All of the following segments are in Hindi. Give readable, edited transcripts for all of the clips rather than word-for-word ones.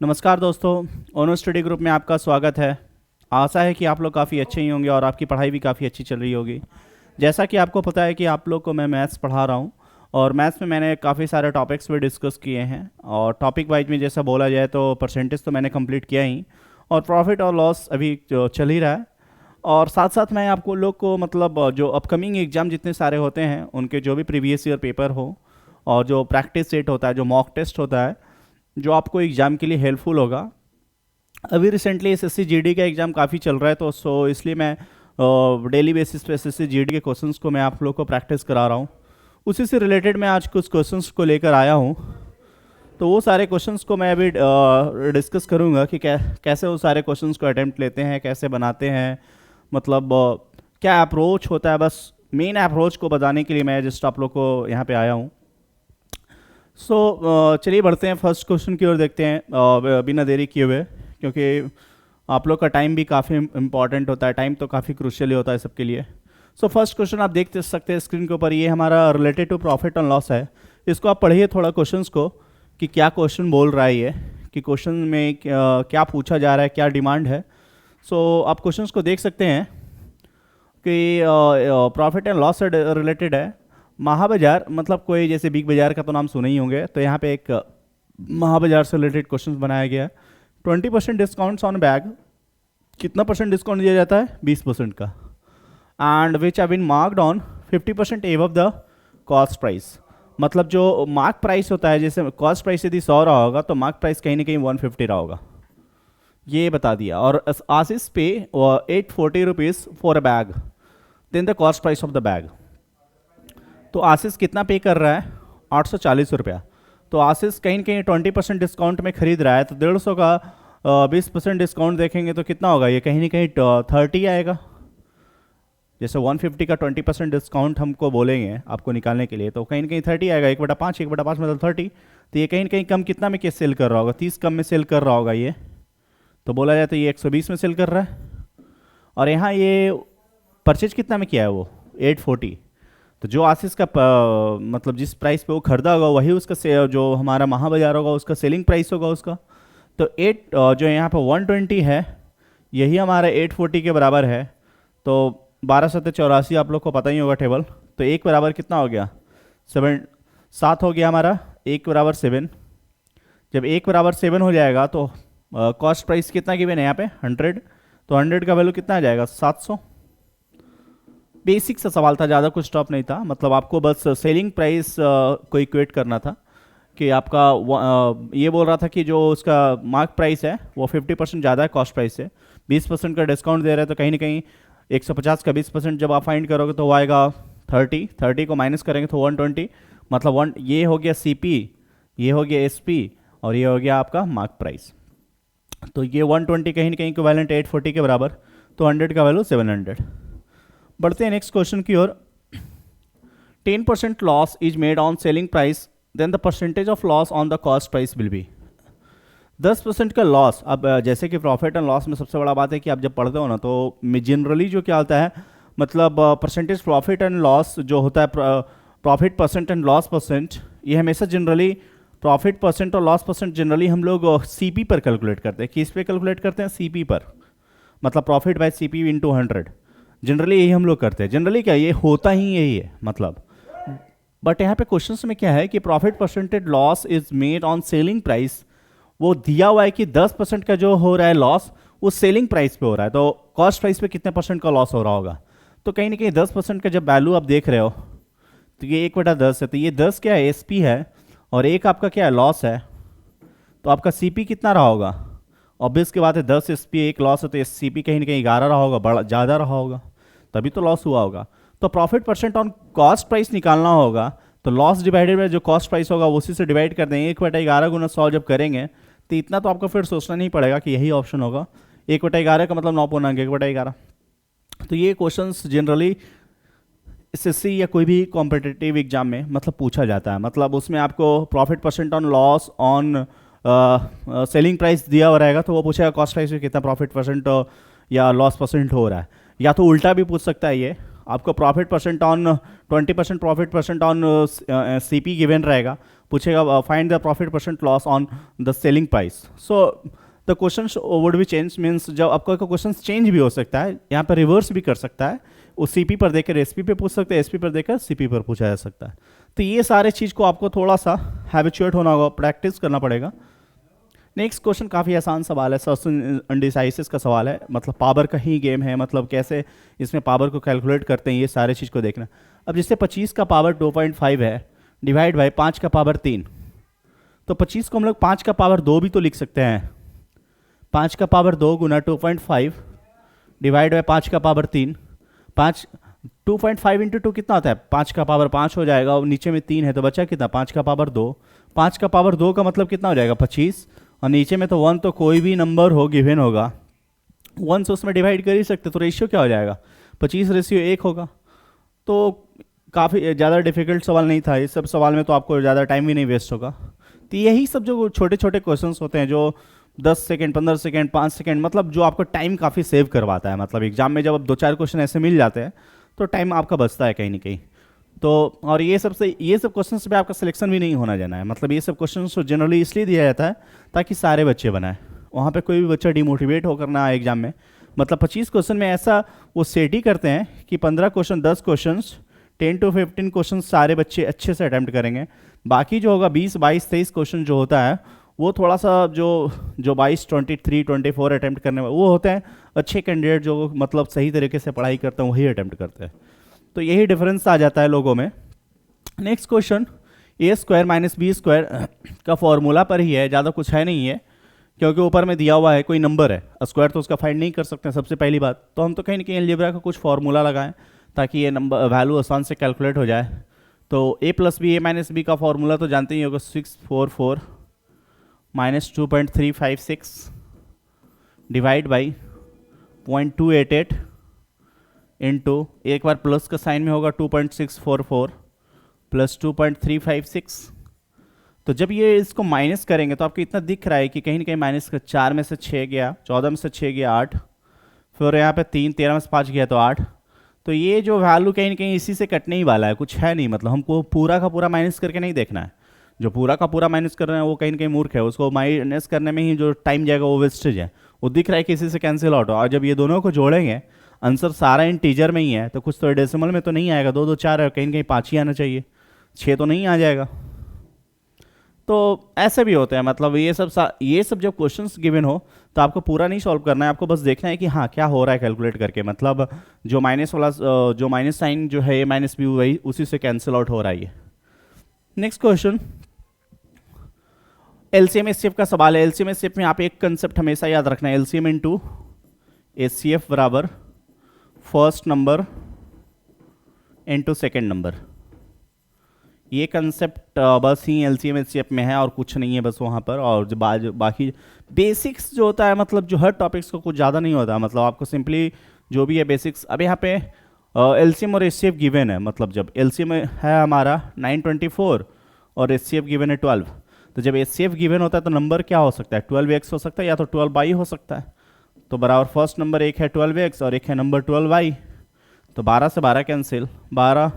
नमस्कार दोस्तों। ओनो स्टडी ग्रुप में आपका स्वागत है। आशा है कि आप लोग काफ़ी अच्छे ही होंगे और आपकी पढ़ाई भी काफ़ी अच्छी चल रही होगी। जैसा कि आपको पता है कि आप लोग को मैं मैथ्स पढ़ा रहा हूँ और मैथ्स में मैंने काफ़ी सारे टॉपिक्स भी डिस्कस किए हैं और टॉपिक वाइज में जैसा बोला जाए तो परसेंटेज तो मैंने कंप्लीट किया ही और प्रॉफिट और लॉस अभी जो चल ही रहा है। और साथ साथ मैं आपको लोग को मतलब जो अपकमिंग एग्ज़ाम जितने सारे होते हैं उनके जो भी प्रीवियस ईयर पेपर हो और जो प्रैक्टिस सेट होता है, जो मॉक टेस्ट होता है, जो आपको एग्ज़ाम के लिए हेल्पफुल होगा। अभी रिसेंटली एसएससी जीडी का एग्ज़ाम काफ़ी चल रहा है तो इसलिए मैं डेली बेसिस पे एसएससी जीडी के क्वेश्चंस को मैं आप लोग को प्रैक्टिस करा रहा हूँ। उसी से रिलेटेड मैं आज कुछ क्वेश्चंस को लेकर आया हूँ। तो वो सारे क्वेश्चंस को मैं अभी डिस्कस करूँगा कि कैसे वो सारे क्वेश्चंस को अटेम्प्ट लेते हैं, कैसे बनाते हैं, मतलब क्या अप्रोच होता है। बस मेन अप्रोच को बताने के लिए मैं जस्ट आप लोग को यहाँ पे आया हूँ। चलिए बढ़ते हैं फर्स्ट क्वेश्चन की ओर, देखते हैं बिना देरी किए हुए, क्योंकि आप लोग का टाइम भी काफ़ी इंपॉर्टेंट होता है। टाइम तो काफ़ी क्रूशियल ही होता है सबके लिए। फर्स्ट क्वेश्चन आप देख सकते हैं स्क्रीन के ऊपर, ये हमारा related to profit and loss है। इसको आप पढ़िए थोड़ा क्वेश्चंस को कि क्या क्वेश्चन बोल रहा है ये, कि क्वेश्चन में क्या पूछा जा रहा है, क्या डिमांड है। आप क्वेश्चंस को देख सकते हैं कि प्रॉफिट एंड लॉस से रिलेटेड है। महाबाजार मतलब कोई जैसे बिग बाजार का तो नाम सुने ही होंगे, तो यहाँ पे एक महाबाजार से रिलेटेड क्वेश्चन बनाया गया है। 20% डिस्काउंट्स ऑन बैग, कितना परसेंट डिस्काउंट दिया जाता है? 20% का। And which have been marked on 50% above the cost price, मतलब जो मार्क प्राइस होता है, जैसे कॉस्ट प्राइस यदि 100 रहा होगा तो मार्क प्राइस कहीं ना कहीं 150 रहा होगा, ये बता दिया। और Ashish pay 840 rupees for a bag, then the cost price of the bag. तो आशीष कितना पे कर रहा है? 840 रुपया। तो आशीष कहीं ना कहीं 20% डिस्काउंट में खरीद रहा है, तो 150 का 20% डिस्काउंट देखेंगे तो कितना होगा? ये कहीं ना कहीं 30 आएगा। जैसे 150 का 20% डिस्काउंट हमको बोलेंगे आपको निकालने के लिए, तो कहीं ना कहीं 30 आएगा। 1/5, 1/5 मतलब 30। तो ये कहीं ना कहीं कम कितना में सेल कर रहा होगा? 30 कम में सेल कर रहा होगा ये। तो बोला जाए तो ये 120 में सेल कर रहा है। और यहाँ ये परचेज कितना में किया है? वो 840। तो जो आशीष का मतलब जिस प्राइस पे वो खरीदा होगा वही उसका जो हमारा महाबाजार होगा उसका सेलिंग प्राइस होगा उसका। तो 8 जो यहाँ पे 120 है, यही हमारा 840 के बराबर है। तो 12/7 आप लोग को पता ही होगा टेबल। तो 1 बराबर कितना हो गया? 7 हो गया हमारा। 1 बराबर 7। जब 1 बराबर 7 हो जाएगा तो कॉस्ट प्राइस कितना गिवन है यहाँ पे? 100। तो 100 का वैल्यू कितना आ जाएगा? 700। बेसिक सा सवाल था, ज़्यादा कुछ टॉप नहीं था। मतलब आपको बस सेलिंग प्राइस को इक्वेट करना था कि आपका ये बोल रहा था कि जो उसका मार्क प्राइस है वो 50% ज़्यादा है कॉस्ट प्राइस से, 20% का डिस्काउंट दे रहे हैं। तो कहीं ना कहीं 150 का 20% जब आप फाइंड करोगे तो वो आएगा 30 को माइनस करेंगे तो 120, मतलब ये हो गया CP, ये हो गया SP और ये हो गया आपका मार्क प्राइस। तो ये 120 कहीं ना कहीं इक्विवेलेंट 840 के बराबर, तो 100 का वैल्यू 700। बढ़ते हैं नेक्स्ट क्वेश्चन की ओर। 10% loss is made on selling price, then the percentage of loss on the cost price will be. 10% का लॉस। अब जैसे कि प्रॉफिट एंड लॉस में सबसे बड़ा बात है कि आप जब पढ़ते हो ना तो जनरली जो क्या होता है, मतलब परसेंटेज प्रॉफिट एंड लॉस जो होता है, profit percent and loss percent, ये हमेशा जनरली प्रॉफिट परसेंट और लॉस परसेंट जनरली हम लोग CP पर कैलकुलेट करते हैं। किस पे कैलकुलेट करते हैं? CP पर, मतलब profit by CP into 100। Generally यही हम लोग करते हैं। जनरली क्या ये होता ही यही है मतलब। बट यहाँ पे क्वेश्चंस में क्या है कि profit percentage loss is made on selling price, वो दिया हुआ है कि 10% का जो हो रहा है लॉस वो सेलिंग प्राइस पे हो रहा है, तो कॉस्ट प्राइस पे कितने परसेंट का लॉस हो रहा होगा? तो कहीं ना कहीं 10% का जब वैल्यू आप देख रहे हो तो ये 1/10 है। तो ये 10 क्या है? SP है। और 1 आपका क्या है? लॉस है। तो आपका CP कितना रहा होगा? ऑब्वियस की बात है, 10 SP 1 लॉस है तो CP कहीं ना कहीं 11 रहा होगा, बड़ा ज़्यादा रहा होगा, तभी तो लॉस हुआ होगा। तो profit percent on cost price निकालना होगा, तो लॉस डिवाइडेड बाय जो कॉस्ट प्राइस होगा उसी से डिवाइड कर देंगे। 1/11 गुना 100 जब करेंगे तो इतना तो आपको फिर सोचना नहीं पड़ेगा कि यही ऑप्शन होगा। 1/11 का मतलब 9 1/11। तो ये क्वेश्चंस जनरली SSC या कोई भी कॉम्पिटिटिव एग्जाम में मतलब पूछा जाता है। मतलब उसमें आपको profit percent on loss on selling price दिया हुआ रहेगा, तो वो पूछेगा कॉस्ट प्राइस में कितना प्रॉफिट परसेंट या लॉस परसेंट हो रहा है। या तो उल्टा भी पूछ सकता है ये, आपको profit percent on 20% profit percent on CP given रहेगा, पूछेगा find the profit percent loss on the selling price. So the question would be change, means जब आपका क्वेश्चन चेंज भी हो सकता है, यहाँ पर रिवर्स भी कर सकता है, उस सीपी पर देकर एसपी पे पूछ सकते हैं, एसपी पर देकर सीपी पर पूछा जा सकता है। तो ये सारे चीज़ को आपको थोड़ा सा हैबिचुएट होना होगा, प्रैक्टिस करना पड़ेगा। नेक्स्ट क्वेश्चन काफ़ी आसान सवाल है, सर्टेन इंडिसाइसिस का सवाल है, मतलब पावर का ही गेम है, मतलब कैसे इसमें पावर को कैलकुलेट करते हैं, ये सारे चीज़ को देखना। अब जिससे 25 का पावर 2.5 है डिवाइड बाई 5 का पावर 3, तो 25 को हम लोग 5 का पावर 2 भी तो लिख सकते हैं। 5 का पावर 2 गुना 2.5 डिवाइड बाई 5 का पावर 3, 2.5 इंटू 2 कितना होता है, 5 का पावर 5 हो जाएगा, और नीचे में 3 है तो बचा कितना, 5 का पावर 2। 5 का पावर 2 का मतलब कितना हो जाएगा, 25, और नीचे में तो 1, तो कोई भी नंबर हो गिवन होगा 1 से उसमें डिवाइड कर ही सकते, तो रेशियो क्या हो जाएगा, 25:1 होगा। तो काफ़ी ज़्यादा डिफिकल्ट सवाल नहीं था, इस सब सवाल में तो आपको ज़्यादा टाइम भी नहीं वेस्ट होगा। तो यही सब जो छोटे छोटे क्वेश्चंस होते हैं, जो 10 सेकेंड 15 सेकेंड 5 सेकेंड, मतलब जो आपको टाइम काफ़ी सेव करवाता है, मतलब एग्जाम में जब अब 2-4 क्वेश्चन ऐसे मिल जाते हैं तो टाइम आपका बचता है कहीं ना कहीं। तो और ये सब क्वेश्चन पे आपका सिलेक्शन भी नहीं होना जाना है, मतलब ये सब क्वेश्चन जनरली इसलिए दिया जाता है ताकि सारे बच्चे बनाएं, वहाँ पे कोई भी बच्चा डिमोटिवेट होकर ना आए एग्जाम में। मतलब 25 क्वेश्चन में ऐसा वो सेट ही करते हैं कि 15 क्वेश्चन 10 क्वेश्चन 10 to 15 क्वेश्चन सारे बच्चे अच्छे से अटैम्प्ट करेंगे। बाकी जो होगा 20 22 23 क्वेश्चन जो होता है वो थोड़ा सा जो 22 23 24 अटैम्प्ट करने वाले वो होते हैं अच्छे कैंडिडेट, जो मतलब सही तरीके से पढ़ाई करते हैं वही अटैम्प्ट करते हैं। तो यही डिफरेंस आ जाता है लोगों में। नेक्स्ट क्वेश्चन, a² - b² का फॉर्मूला पर ही है, ज़्यादा कुछ है नहीं है, क्योंकि ऊपर में दिया हुआ है कोई नंबर है, स्क्वायर तो उसका फाइंड नहीं कर सकते हैं सबसे पहली बात, तो हम तो कहीं ना कहीं अलजेब्रा का कुछ फॉर्मूला लगाएं ताकि ये नंबर वैल्यू आसान से कैलकुलेट हो जाए। तो a + b a - b का फॉर्मूला तो जानते ही होगा, 644 - 2.356 डिवाइड बाई 0.288 इंटू, एक बार प्लस का साइन में होगा 2.644 प्लस 2.356। तो जब ये इसको माइनस करेंगे तो आपको इतना दिख रहा है कि कहीं ना कहीं माइनस का 4 में से 6 गया, 14 में से 6 गया 8, फिर यहाँ पे 3, 13 में से 5 गया तो 8। तो ये जो वैल्यू कहीं ना कहीं इसी से कटने ही वाला है, कुछ है नहीं, मतलब हमको पूरा का पूरा माइनस करके नहीं देखना है। जो पूरा का पूरा माइनस कर रहे हैं वो कहीं ना कहीं मूर्ख है, उसको माइनस करने में ही जो टाइम जाएगा वो वेस्टेज है, वो दिख रहा है कि इसी से कैंसिल आउट हो। और जब ये दोनों को जोड़ेंगे आंसर सारा इंटीजर में ही है, तो कुछ तो डेसिमल में तो नहीं आएगा, 2 2 4 है, कहीं ना कहीं 5 ही आना चाहिए, 6 तो नहीं आ जाएगा। तो ऐसे भी होते हैं, मतलब ये सब जब क्वेश्चंस गिवन हो तो आपको पूरा नहीं सॉल्व करना है, आपको बस देखना है कि हाँ क्या हो रहा है कैलकुलेट करके, मतलब जो माइनस वाला जो माइनस साइन जो है a - b वही उसी से कैंसिल आउट हो रहा है ये। नेक्स्ट क्वेश्चन, एलसीएम एचसीएफ का सवाल है। एलसीएम एचसीएफ में आप एक कंसेप्ट हमेशा याद रखना है, एलसीएम इंटू एचसीएफ बराबर first number into second number. ये कंसेप्ट बस ही एलसीएम एचसीएफ में है और कुछ नहीं है बस वहाँ पर। और जो बाकी बेसिक्स जो होता है, मतलब जो हर टॉपिक्स को कुछ ज़्यादा नहीं होता, मतलब आपको सिंपली जो भी है बेसिक्स। अब यहाँ पे एलसीएम और एचसीएफ गिवन है, मतलब जब एलसीएम है हमारा 924 और एचसीएफ गिवन है 12, तो जब एचसीएफ गिवन होता है तो नंबर क्या हो सकता है, 12x हो सकता है या तो 12y हो सकता है। तो बराबर फर्स्ट नंबर एक है 12x और एक है नंबर 12y, तो 12 से 12 कैंसिल, 12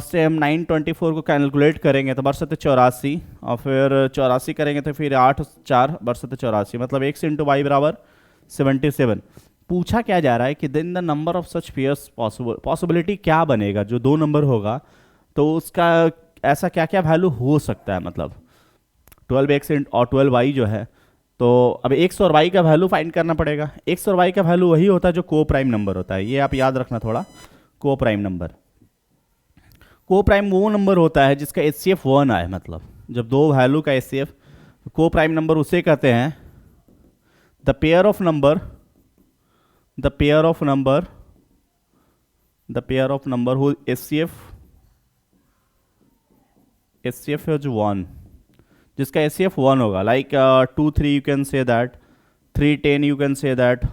से हम 924 को कैलकुलेट करेंगे तो बरसते 84, और फिर 84 करेंगे तो फिर 8 4 बरसते 84, मतलब x इंटू वाई बराबर 77। पूछा क्या जा रहा है कि then the number of such pairs possibility क्या बनेगा, जो 2 नंबर होगा तो उसका ऐसा क्या क्या वैल्यू हो सकता है, मतलब 12x और 12y जो है। तो अब x और y का वैल्यू फाइंड करना पड़ेगा। x और y का वैल्यू वही होता है जो को प्राइम नंबर होता है, ये आप याद रखना थोड़ा। को प्राइम नंबर, को प्राइम वो नंबर होता है जिसका एचसीएफ 1 आए, मतलब जब 2 वैल्यू का एचसीएफ, को प्राइम नंबर उसे कहते हैं the pair of number who HCF is 1, जिसका एचसीएफ 1 होगा, like 2 3 you can say that, 3 10 you can say that,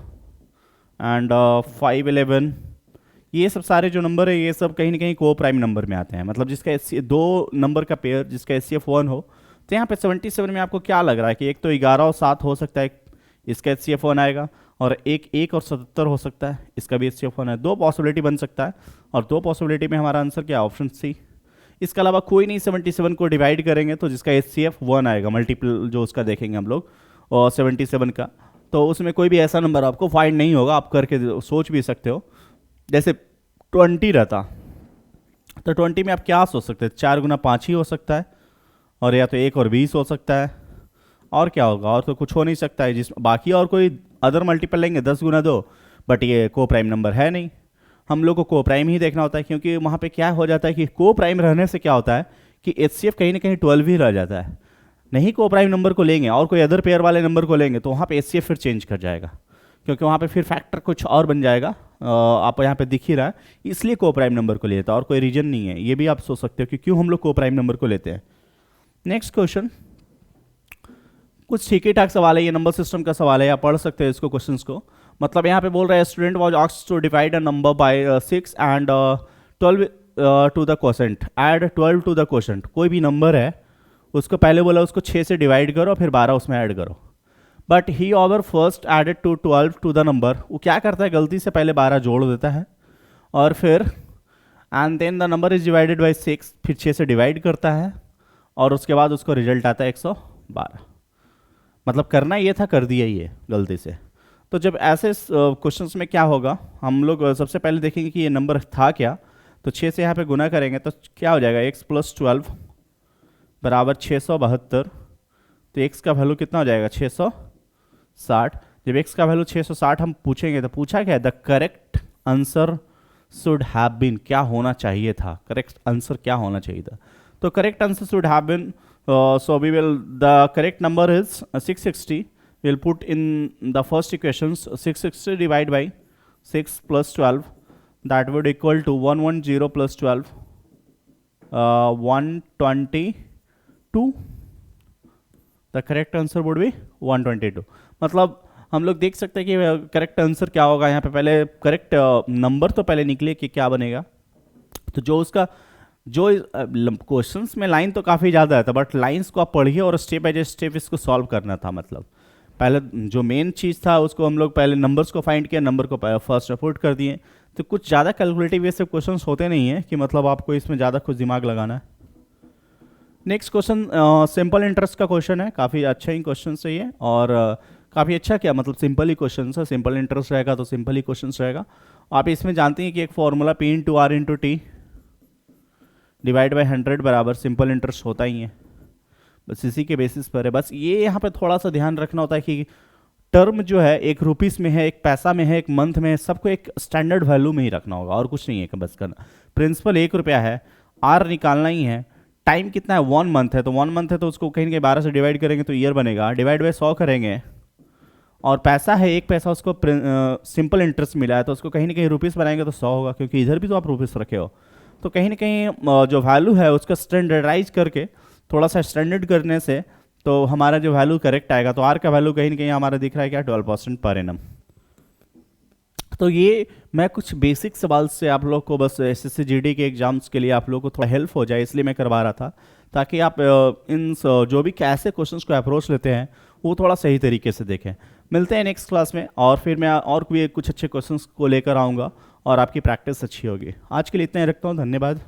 and 5 11। ये सब सारे जो नंबर है ये सब कहीं ना कहीं को प्राइम नंबर में आते हैं, मतलब जिसका 2 नंबर का पेयर जिसका एचसीएफ 1 हो। तो यहाँ पे 77 में आपको क्या लग रहा है कि एक तो 11 और 7 हो सकता है, इसका एचसीएफ 1 आएगा, और एक और 77 हो सकता है, इसका भी HCF 1 है। दो पॉसिबिलिटी बन सकता है और दो पॉसिबिलिटी में हमारा आंसर क्या, ऑप्शन सी। इसके अलावा कोई नहीं, 77 को डिवाइड करेंगे तो जिसका HCF 1 आएगा, मल्टीपल जो उसका देखेंगे हम लोग और 77 का, तो उसमें कोई भी ऐसा नंबर आपको फाइंड नहीं होगा। आप करके सोच भी सकते हो, जैसे 20 रहता तो 20 में आप क्या सोच सकते हैं, 4 गुना 5 ही हो सकता है, और या तो 1 और 20 हो सकता है, और क्या होगा, और तो कुछ हो नहीं सकता है। जिस बाकी और कोई अदर मल्टीपल लेंगे 10 गुना 2, बट ये को प्राइम नंबर है नहीं, हम लोग को को प्राइम ही देखना होता है, क्योंकि वहाँ पे क्या हो जाता है कि को प्राइम रहने से क्या होता है कि HCF कहीं ना कहीं 12 ही रह जाता है। नहीं को प्राइम नंबर को लेंगे और कोई अदर पेयर वाले नंबर को लेंगे तो वहाँ पे HCF फिर चेंज कर जाएगा, क्योंकि वहाँ पे फिर फैक्टर कुछ और बन जाएगा। आप यहाँ पे दिख ही रहा है, इसलिए को प्राइम नंबर को लेता है और कोई रीजन नहीं है। ये भी आप सोच सकते हो कि क्यों हम लोग को प्राइम नंबर को लेते हैं। नेक्स्ट क्वेश्चन कुछ ठीक ही ठाक सवाल है, ये नंबर सिस्टम का सवाल है, आप पढ़ सकते हैं इसको, क्वेश्चंस को। मतलब यहाँ पे बोल रहा है student was asked to divide a number by 6 and 12 to the quotient, add 12 to the quotient. कोई भी नंबर है उसको पहले बोला उसको 6 से डिवाइड करो फिर 12 उसमें ऐड करो, but he over first added to 12 to the number. वो क्या करता है, गलती से पहले 12 जोड़ देता है और फिर and then the number is divided by 6, फिर 6 से डिवाइड करता है और उसके बाद उसको रिजल्ट आता है 112। मतलब करना ये था, कर दिया ये गलती से। तो जब ऐसे क्वेश्चंस में क्या होगा, हम लोग सबसे पहले देखेंगे कि ये नंबर था क्या। तो 6 से यहाँ पे गुना करेंगे तो क्या हो जाएगा, x + 12 बराबर 672। तो x का वैल्यू कितना हो जाएगा, 660। जब x का वैल्यू 660 हम पूछेंगे तो पूछा क्या है, the correct answer should have been, क्या होना चाहिए था, करेक्ट आंसर क्या होना चाहिए था। तो correct answer should have been, so we will, the correct number is 660. We'll put in the first equations 660 divided by 6 plus 12, that would equal to 110 plus 12, 122. The correct answer would be 122. मतलब हम लोग देख सकते हैं कि करेक्ट आंसर क्या होगा। यहाँ पे पहले करेक्ट नंबर तो पहले निकले कि क्या बनेगा। तो जो उसका जो क्वेश्चंस में लाइन तो काफ़ी ज़्यादा था, बट लाइंस को आप पढ़िए और स्टेप बाय स्टेप इसको सॉल्व करना था। मतलब पहले जो मेन चीज़ था उसको हम लोग पहले नंबर्स को फाइंड किया, नंबर को फर्स्ट पुट कर दिए। तो कुछ ज़्यादा कैलकुलेटिव ऐसे क्वेश्चंस होते नहीं हैं कि मतलब आपको इसमें ज़्यादा कुछ दिमाग लगाना है। नेक्स्ट क्वेश्चन सिंपल इंटरेस्ट का क्वेश्चन है, काफ़ी अच्छा ही क्वेश्चन है ये, और काफ़ी अच्छा क्या मतलब सिंपल ही क्वेश्चन है। सिंपल इंटरेस्ट रहेगा तो सिंपल ही क्वेश्चन रहेगा। आप इसमें जानते हैं कि एक फॉर्मूला P/R/T डिवाइड बाई 100 बराबर सिंपल इंटरेस्ट होता ही है, बस इसी के बेसिस पर है। बस ये यहाँ पे थोड़ा सा ध्यान रखना होता है कि टर्म जो है एक रुपीस में है, एक पैसा में है, एक मंथ में है, सबको एक स्टैंडर्ड वैल्यू में ही रखना होगा और कुछ नहीं है बस करना। प्रिंसिपल 1 रुपया है, आर निकालना ही है, टाइम कितना है 1 मंथ है, तो 1 मंथ है तो उसको कहीं ना कहीं 12 से डिवाइड करेंगे तो ईयर बनेगा, डिवाइड बाई 100 करेंगे, और पैसा है 1 पैसा उसको सिंपल इंटरेस्ट मिला है तो उसको कहीं ना कहीं रुपीस बनाएंगे तो 100 होगा, क्योंकि इधर भी तो आप रुपीस रखे हो। तो कहीं ना कहीं जो वैल्यू है उसका स्टैंडर्डाइज करके थोड़ा सा स्टैंडर्ड करने से तो हमारा जो वैल्यू करेक्ट आएगा। तो आर का वैल्यू कहीं ना कहीं हमारा दिख रहा है क्या, 12% पर एनम। तो ये मैं कुछ बेसिक सवाल से आप लोग को बस SSC GD के एग्जाम्स के लिए आप लोग को थोड़ा हेल्प हो जाए, इसलिए मैं करवा रहा था, ताकि आप इन जो भी कैसे क्वेश्चंस को अप्रोच लेते हैं वो थोड़ा सही तरीके से देखें। मिलते हैं नेक्स्ट क्लास में, और फिर मैं और भी कुछ अच्छे क्वेश्चंस को लेकर आऊँगा और आपकी प्रैक्टिस अच्छी होगी। आज के लिए इतना ही रखता हूँ, धन्यवाद।